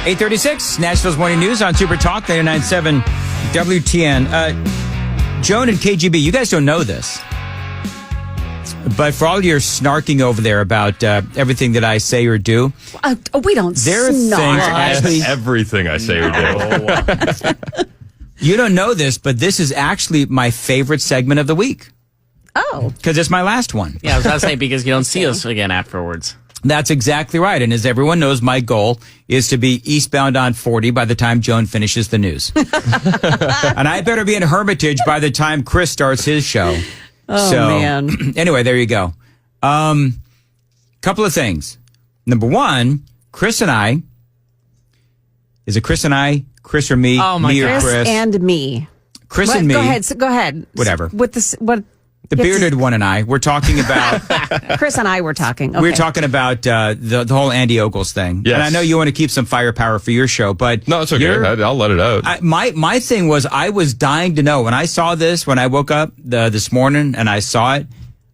8:36, Nashville's Morning News on Super Talk 99.7 WTN. Joan and KGB, you guys don't know this, but for all your snarking over there about everything that I say or do, we don't there are things actually everything I say or do. You don't know this, but this is actually my favorite segment of the week. Oh. Because it's my last one. Yeah, I was going to say, because you don't see us again afterwards. That's exactly right. And as everyone knows, my goal is to be eastbound on 40 by the time Joan finishes the news. And I better be in Hermitage by the time Chris starts his show. Oh, man. Anyway, there you go. Couple of things. Number one, Chris and I. Is it Chris and I? Chris or me? Oh, my me God. or Chris? And me. Chris and me. Go ahead. Whatever. With this, what? The bearded one and I. We're talking about. Chris and I were talking. Okay. We're talking about the whole Andy Ogles thing. Yes. And I know you want to keep some firepower for your show, but No, it's okay. I'll let it out. My thing was I was dying to know when I saw this when I woke up this morning and I saw it.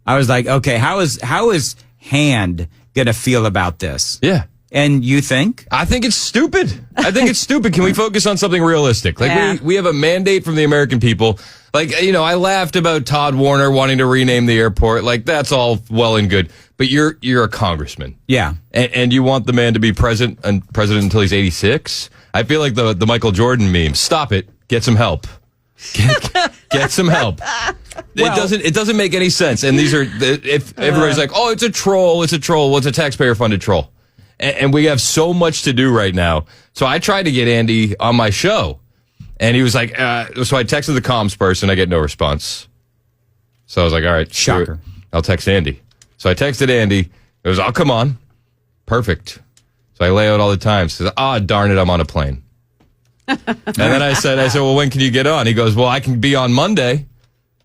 I was like, okay, how is Hand gonna feel about this? Yeah. And you think? I think it's stupid. I think it's stupid. Can we focus on something realistic? Like Yeah. we have a mandate from the American people. Like, you know, I laughed about Todd Warner wanting to rename the airport. Like, that's all well and good. But you're a congressman. Yeah. And you want the man to be president until he's 86? I feel like the Michael Jordan meme. Stop it. Get some help. Get some help. It doesn't make any sense. And these are if everybody's like, "Oh, it's a troll. Well, it's a taxpayer funded troll." And we have so much to do right now. So I tried to get Andy on my show. And he was like, so I texted the comms person. I get no response. So I was like, all right, shocker. I'll text Andy. So I texted Andy. It was, oh, come on. Perfect. So I lay out all the times. Says, darn it, I'm on a plane. And then I said, well, when can you get on? He goes, well, I can be on Monday.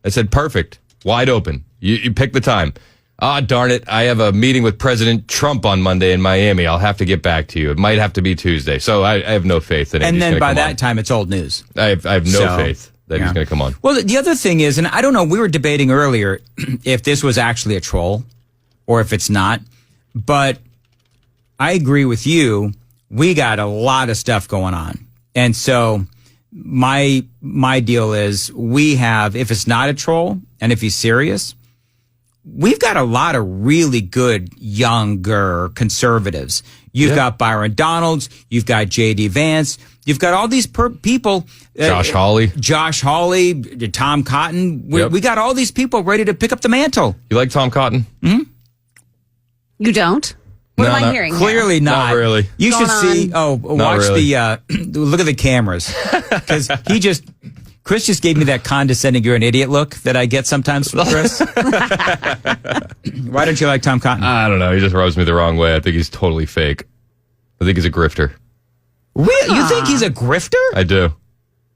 I said, perfect. Wide open. You pick the time. Darn it. I have a meeting with President Trump on Monday in Miami. I'll have to get back to you. It might have to be Tuesday. So I have no faith that Andy's And then by that on. time, it's old news. I have no faith that he's going to come on. Well, the other thing is, and I don't know, we were debating earlier if this was actually a troll or if it's not, but I agree with you. We got a lot of stuff going on. And so my deal is we have, if it's not a troll and if he's serious, we've got a lot of really good younger conservatives. You've got Byron Donalds. You've got J.D. Vance. You've got all these people. Josh Hawley, Tom Cotton. We got all these people ready to pick up the mantle. You like Tom Cotton? Hmm? You don't? What No, am I not- hearing? Clearly not. Not really. You should Going see. on. Watch really. look at the cameras because Chris just gave me that condescending, you're an idiot look that I get sometimes from Chris. Why don't you like Tom Cotton? I don't know. He just rubs me the wrong way. I think he's totally fake. I think he's a grifter. Really? You think he's a grifter? I do.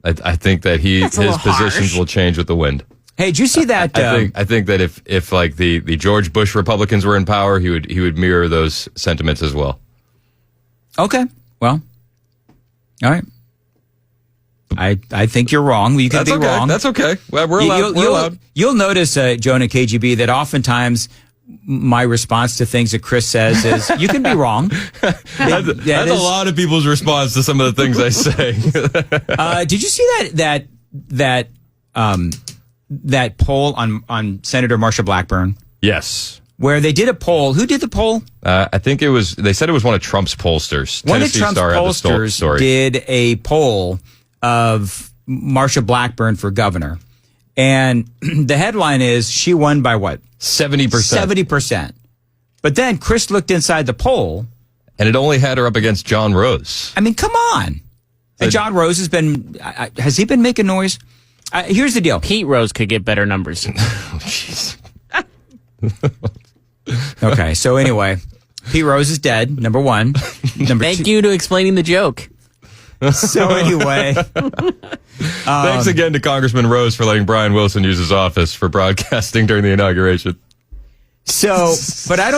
I think that his a little positions harsh. will change with the wind. Hey, did you see that? I think that if like the George Bush Republicans were in power, he would mirror those sentiments as well. Okay. Well, all right. I think you're wrong. You could That's be okay. wrong. That's okay. Well, we're allowed. You'll notice, Jonah KGB, that oftentimes my response to things that Chris says is, you can be wrong. That's a lot of people's response to some of the things I say. Did you see that poll on Senator Marsha Blackburn? Yes. Where they did a poll. Who did the poll? I think they said it was one of Trump's pollsters. One of Tennessee Trump's Star had the pollsters did a poll of Marsha Blackburn for governor. And the headline is, she won by what? 70%. 70%. But then Chris looked inside the poll. And it only had her up against John Rose. I mean, come on. And John Rose has he been making noise? Here's the deal. Pete Rose could get better numbers. Oh, jeez. Okay, so anyway, Pete Rose is dead, number one. Thank you to explaining the joke. So anyway. Thanks again to Congressman Rose for letting Brian Wilson use his office for broadcasting during the inauguration. So, but I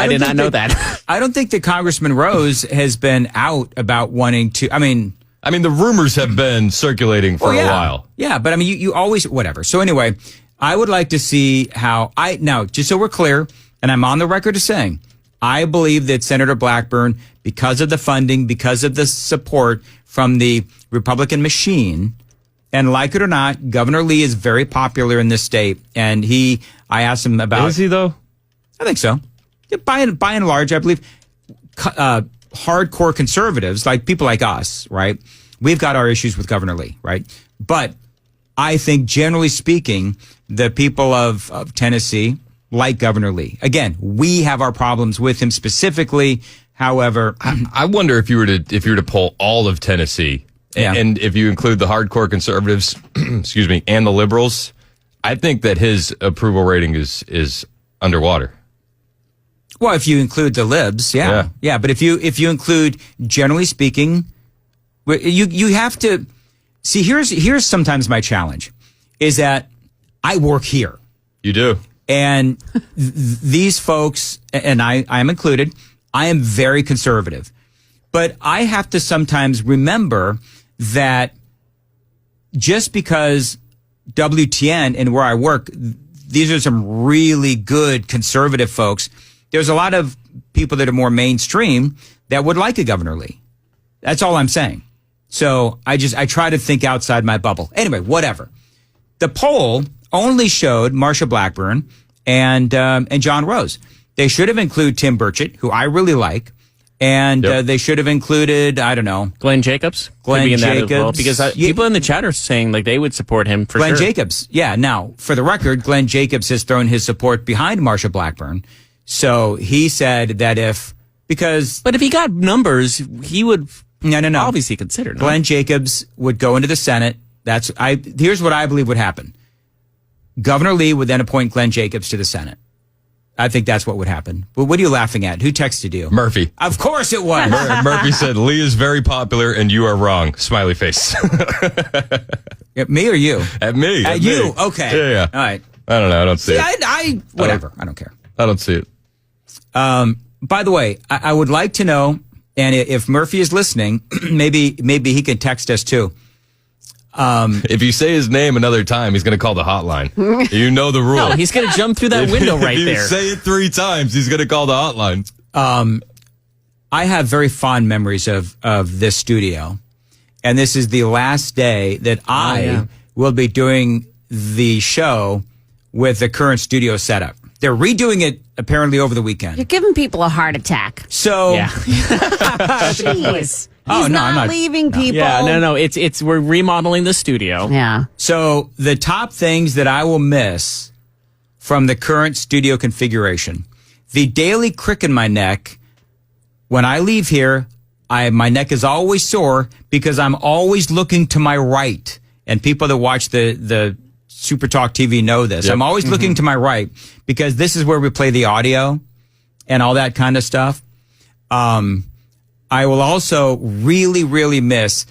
did not know that. I don't think that Congressman Rose has been out about wanting to, I mean, the rumors have been circulating for a while. Yeah, but I mean, you always, whatever. So anyway, I would like to see now, just so we're clear, and I'm on the record as saying, I believe that Senator Blackburn, because of the funding, because of the support from the Republican machine, and like it or not, Governor Lee is very popular in this state. And I asked him about. Is he though? I think so. Yeah, by and large, I believe hardcore conservatives, like people like us, right? We've got our issues with Governor Lee, right? But I think, generally speaking, the people of Tennessee like Governor Lee. Again, we have our problems with him specifically. However, I wonder if you were to poll all of Tennessee, Yeah. and if you include the hardcore conservatives, excuse me, and the liberals, I think that his approval rating is underwater. well, if you include the libs, yeah. But if you include, generally speaking, you have to see. Here's sometimes my challenge is that I work here. You do. And these folks, and I am included, I am very conservative. But I have to sometimes remember that just because WTN and where I work, these are some really good conservative folks. There's a lot of people that are more mainstream that would like a Governor Lee. That's all I'm saying. So I try to think outside my bubble. Anyway, whatever. The poll only showed Marsha Blackburn and John Rose. They should have included Tim Burchett, who I really like, and they should have included, I don't know, Glenn Jacobs. Glenn could be in that as well, Jacobs. because Yeah. people in the chat are saying like they would support him for Glenn sure. Jacobs. Yeah. Now, for the record, Glenn Jacobs has thrown his support behind Marsha Blackburn. So he said that because But if he got numbers, he would no, obviously consider. No? Glenn Jacobs would go into the Senate. Here's what I believe would happen. Governor Lee would then appoint Glenn Jacobs to the Senate. I think that's what would happen. But what are you laughing at? Who texted you? Murphy. Of course it was. Murphy said, Lee is very popular and you are wrong. Smiley face. Yeah, me or you? At me. At me. you. Okay. Yeah. All right. I don't know. I don't see See, it. whatever. I don't care. I don't see it. By the way, I would like to know, and if Murphy is listening, maybe he can text us too. If you say his name another time, he's going to call the hotline. You know the rule. No, he's going to jump through that window right if you there. say it 3 times, he's going to call the hotline. I have very fond memories of this studio, and this is the last day that I will be doing the show with the current studio setup. They're redoing it apparently over the weekend. You're giving people a heart attack. So Yeah. Jeez. He's Oh, no, I'm not not- leaving people. Yeah, no. It's we're remodeling the studio. Yeah. So the top things that I will miss from the current studio configuration, the daily crick in my neck. When I leave here, my neck is always sore because I'm always looking to my right. And people that watch the Super Talk TV know this. Yep. I'm always looking to my right because this is where we play the audio and all that kind of stuff. I will also really, really miss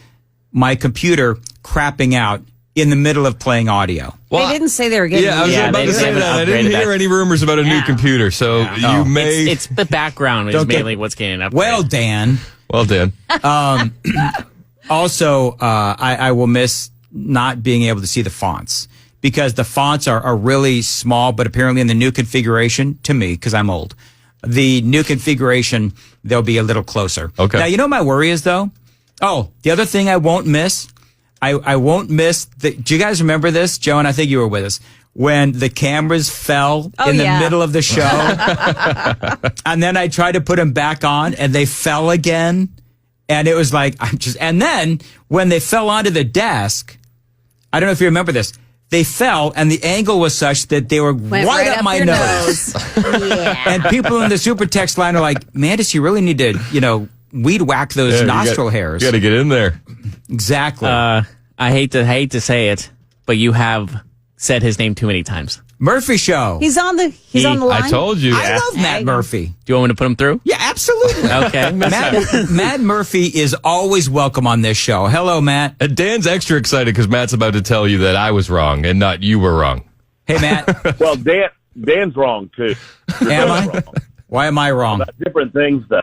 my computer crapping out in the middle of playing audio. Well, They didn't say they were getting Yeah, I was Yeah, about they to say haven't that. I didn't upgraded hear that. any rumors about a new Yeah. computer, so you may. It's the background is Don't get- mainly what's getting up. Well, Dan. Well, Dan. Also, I will miss not being able to see the fonts because the fonts are really small, but apparently in the new configuration, to me, because I'm old, the new configuration, they'll be a little closer. Okay. Now, you know what my worry is, though? Oh, the other thing I won't miss, I won't miss, do you guys remember this? Joan, I think you were with us. When the cameras fell in the yeah. middle of the show, and then I tried to put them back on, and they fell again. And it was like, and then when they fell onto the desk, I don't know if you remember this, they fell and the angle was such that they were Went right up my your nose. Yeah. And people in the super text line are like, man, does she really need to, weed whack those Yeah, nostril hairs? You got to get in there. Exactly. I hate to say it, but you have said his name too many times. Murphy Show. He's on the line. I told you. I love Matt Murphy. Do you want me to put him through? Yeah, absolutely. Okay. Matt Murphy is always welcome on this show. Hello, Matt. Dan's extra excited because Matt's about to tell you that I was wrong and not you were wrong. Hey, Matt. Well, Dan's wrong too. Am I? Why am I wrong? Different things though.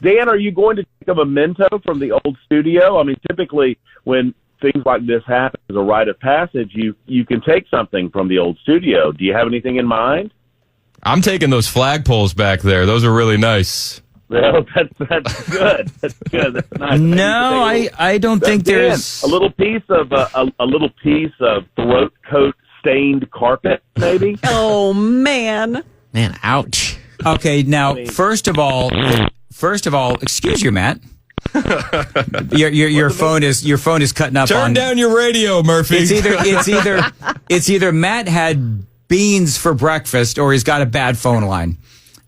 Dan, are you going to take a memento from the old studio? I mean, typically when things like this happen as a rite of passage, you can take something from the old studio. Do you have anything in mind? I'm taking those flagpoles back there. Those are really nice. Well, that's good. That's good. That's nice. No, I don't think there's a little piece of throat coat stained carpet, maybe. Oh, man. Man, ouch. Okay, now first of all, excuse you, Matt. Your phone is cutting up. Turn down your radio, Murphy. It's either Matt had beans for breakfast or he's got a bad phone line.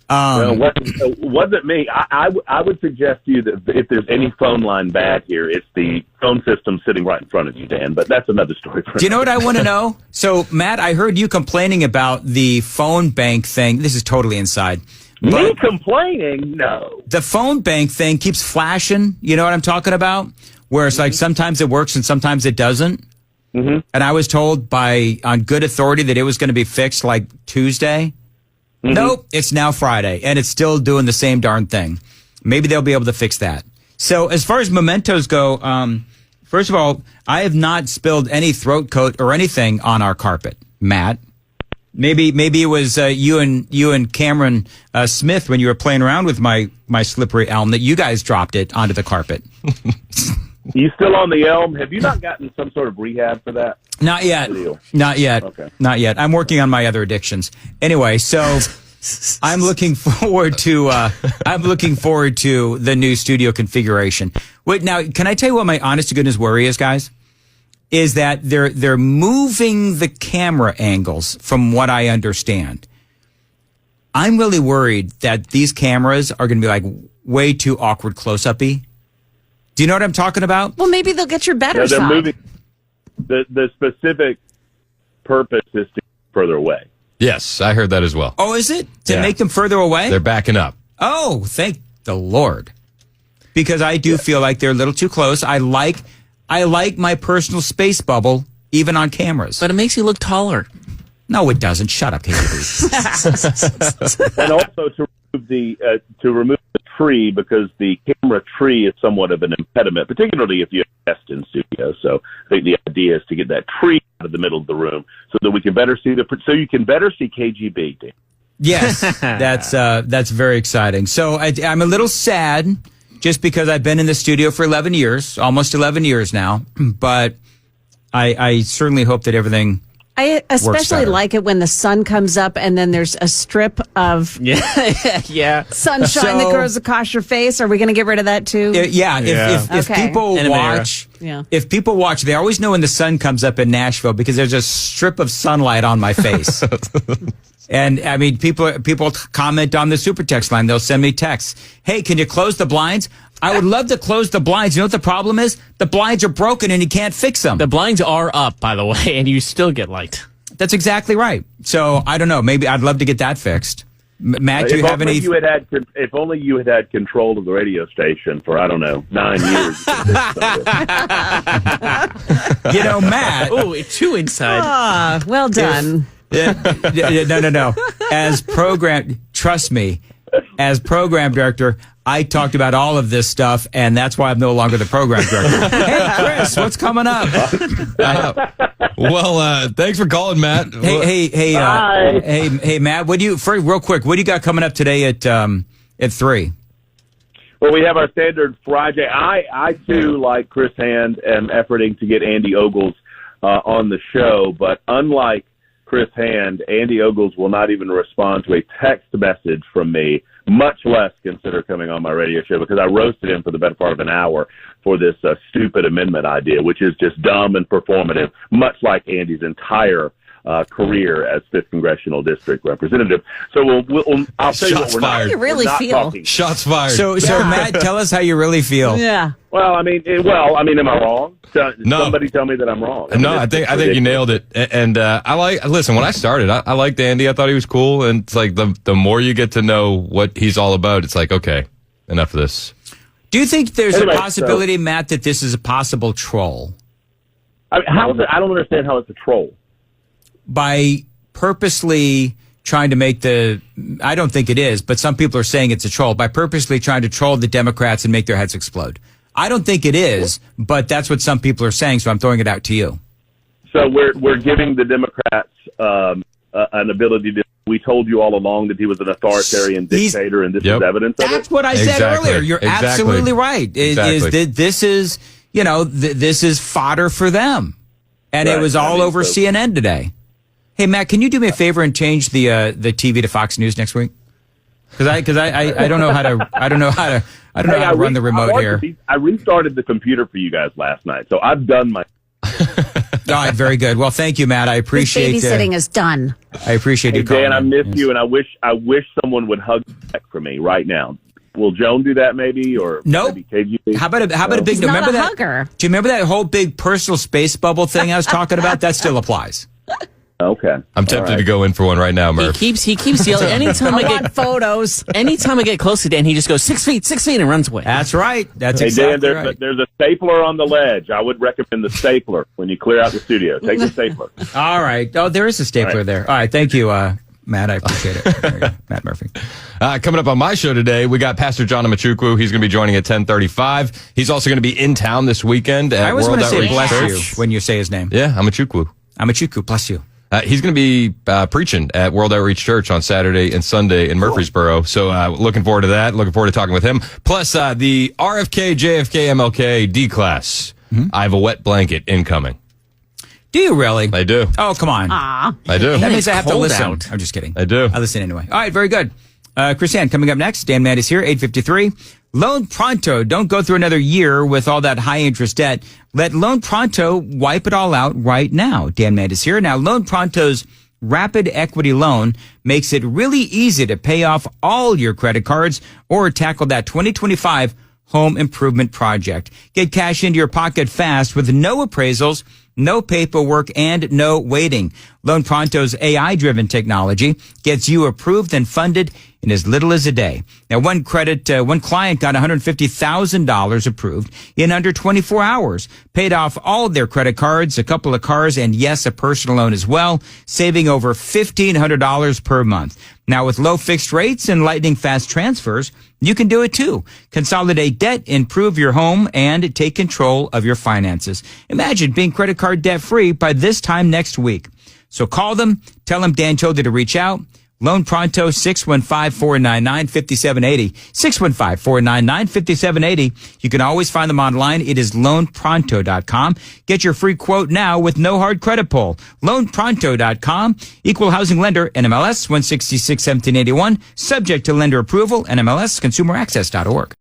It wasn't me. I would suggest to you that if there's any phone line bad here, it's the phone system sitting right in front of you, Dan. But that's another story. Do you know what I want to know? So, Matt, I heard you complaining about the phone bank thing. This is totally inside. Me complaining? No. The phone bank thing keeps flashing. You know what I'm talking about? Where it's like sometimes it works and sometimes it doesn't. Mm-hmm. And I was told on good authority that it was going to be fixed like Tuesday. Mm-hmm. Nope, it's now Friday, and it's still doing the same darn thing. Maybe they'll be able to fix that. So as far as mementos go, first of all, I have not spilled any throat coat or anything on our carpet, Matt. Maybe it was you and Cameron Smith when you were playing around with my slippery elm that you guys dropped it onto the carpet. You still on the elm? Have you not gotten some sort of rehab for that? Not yet. Not yet. Okay. Not yet. I'm working on my other addictions. Anyway, so I'm looking forward to the new studio configuration. Wait, now can I tell you what my honest to goodness worry is, guys? Is that they're moving the camera angles from what I understand. I'm really worried that these cameras are going to be like way too awkward close-up-y. Do you know what I'm talking about? Well, maybe they'll get your better They're side. moving. The specific purpose is to get further away. Yes, I heard that as well. Oh, is it? To Yeah. make them further away? They're backing up. Oh, thank the Lord. Because I do feel like they're a little too close. I like my personal space bubble, even on cameras. But it makes you look taller. No, it doesn't. Shut up, KGB. And also to remove the tree, because the camera tree is somewhat of an impediment, particularly if you have guests in studio. So I think the idea is to get that tree out of the middle of the room so that we can better see you can better see KGB, Dan. Yes, that's very exciting. So I'm a little sad just because I've been in the studio for 11 years, almost 11 years now. But I certainly hope that everything. I especially better. like it when the sun comes up and then there's a strip of Yeah. sunshine that goes across your face. Are we going to get rid of that too? If Okay. people In a mirror. watch, Yeah. if people watch, they always know when the sun comes up in Nashville because there's a strip of sunlight on my face. And I mean, people comment on the super text line. They'll send me texts. Hey, can you close the blinds? I would love to close the blinds. You know what the problem is? The blinds are broken and you can't fix them. The blinds are up, by the way, and you still get light. That's exactly right. So I don't know. Maybe I'd love to get that fixed. Matt, do you have any? If only you had control of the radio station for, I don't know, 9 years. You know, Matt. Oh, two inside. Well done. No. Trust me, as program director, I talked about all of this stuff, and that's why I'm no longer the program director. Hey, Chris, what's coming up? Thanks for calling, Matt. Hey, Matt. Real quick? What do you got coming up today at 3? Well, we have our standard Friday. I too, like Chris Hand, am efforting to get Andy Ogles on the show, but unlike Chris Hand, Andy Ogles will not even respond to a text message from me, much less consider coming on my radio show, because I roasted him for the better part of an hour for this stupid amendment idea, which is just dumb and performative, much like Andy's entire career as 5th Congressional District Representative. So I'll tell you what, Shots we're not, fired. How do you really we're not feel? talking. Shots fired. So Matt, tell us how you really feel. Yeah. Well, I mean, am I wrong? No. Somebody tell me that I'm wrong. No, I think you nailed it. And listen, when I started, I liked Andy. I thought he was cool. And it's like the more you get to know what he's all about, it's like, okay, enough of this. Do you think there's Anyway, a possibility, Matt, that this is a possible troll? I mean, how is it? I don't understand how it's a troll. By purposely trying to make I don't think it is, but some people are saying it's a troll, by purposely trying to troll the Democrats and make their heads explode. I don't think it is, but that's what some people are saying, so I'm throwing it out to you. So we're giving the Democrats an ability to we told you all along that he was an authoritarian dictator, and this Yep. is evidence of it. That's what I said Exactly. earlier. You're Exactly. absolutely right. This is, this is fodder for them. And it Right. was all I mean, over so- CNN today. Hey, Matt, can you do me a favor and change the TV to Fox News next week? Because I don't know how to run the remote here. I restarted the computer for you guys last night, so I've done my. All right, very good. Well, thank you, Matt. I His appreciate babysitting is done. I appreciate Hey, you calling. Dan, I miss Yes. you, and I wish someone would hug back for me right now. Will Joan do that maybe, or Nope. maybe KG? How about a big? He's not remember a that? hugger. Do you remember that whole big personal space bubble thing I was talking about? That still applies. Okay, I'm tempted to go in for one right now, He Murph. keeps yelling. Anytime I I want get photos. anytime I get close to Dan, he just goes 6 feet, and runs away. That's right. That's Hey, exactly Dan, right. there's a stapler on the ledge. I would recommend the stapler when you clear out the studio. Take the stapler. All right. Oh, there is a stapler All right. there. All right. Thank you, Matt. I appreciate it. There you go. Matt Murphy. Coming up on my show today, we got Pastor John Amachukwu. He's going to be joining at 10:35. He's also going to be in town this weekend at I always World want to say Outreach bless Church. you when you say his name. Yeah, Amachukwu. Amachuku, bless you. He's going to be preaching at World Outreach Church on Saturday and Sunday in Murfreesboro. So looking forward to that. Looking forward to talking with him. Plus the RFK, JFK, MLK D class. I have a wet blanket incoming. Do you really? I do. Oh, come on. I do. That means I have to cold listen. out. I'm just kidding. I do. I listen anyway. All right, very good. Chrisanne, coming up next. Dan Matt is here, 8:53. Loan Pronto. Don't go through another year with all that high interest debt. Let Loan Pronto wipe it all out right now. Dan Matt is here. Now, Loan Pronto's rapid equity loan makes it really easy to pay off all your credit cards or tackle that 2025 home improvement project. Get cash into your pocket fast with no appraisals, no paperwork, and no waiting. Loan Pronto's AI-driven technology gets you approved and funded in as little as a day. Now, one client got $150,000 approved in under 24 hours, paid off all their credit cards, a couple of cars, and yes, a personal loan as well, saving over $1,500 per month. Now, with low fixed rates and lightning fast transfers, you can do it too. Consolidate debt, improve your home, and take control of your finances. Imagine being credit card debt free by this time next week. So call them, tell them Dan told you to reach out. Loan Pronto, 615-499-5780. 615-499-5780. You can always find them online. It is loanpronto.com. Get your free quote now with no hard credit pull. Loanpronto.com. Equal housing lender, NMLS 166-1781. Subject to lender approval, NMLS, consumeraccess.org.